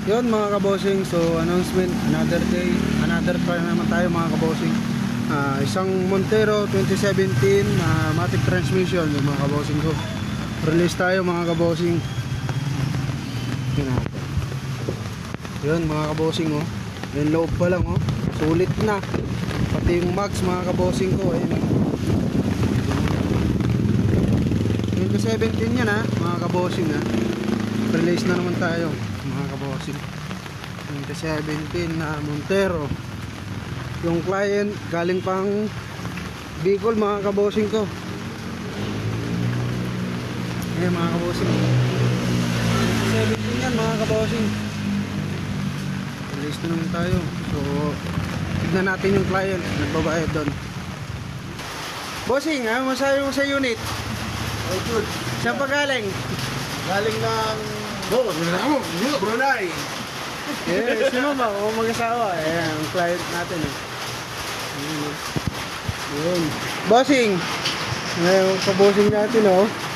Yun mga kabosing, so announcement, another day, another try naman tayo mga kabosing. Isang Montero 2017 matic transmission yung mga kabosing ko. Release tayo mga kabosing. Yun natin. Yun mga kabosing oh. Yung loob pa lang oh. Sulit na. Pati yung max mga kabosing ko. Ayun oh. 2017 yan ha mga kabosing ha. Release na naman tayo mga kabosing. 2017 na Montero. Yung client galing pang Bicol mga kabosing ko. Ayan mga kabosing. 2017 yan mga kabosing. Release na naman tayo. So tignan natin yung client. Nagbabayad doon. Bossing, ano masabi mo sa unit? Oh, good. Saan pa galing? Galing ng Brunei. Eh, si mama o mag-asawa. Ayan, ang client natin eh. Yun. Bossing. Ayan, kabossing natin oh.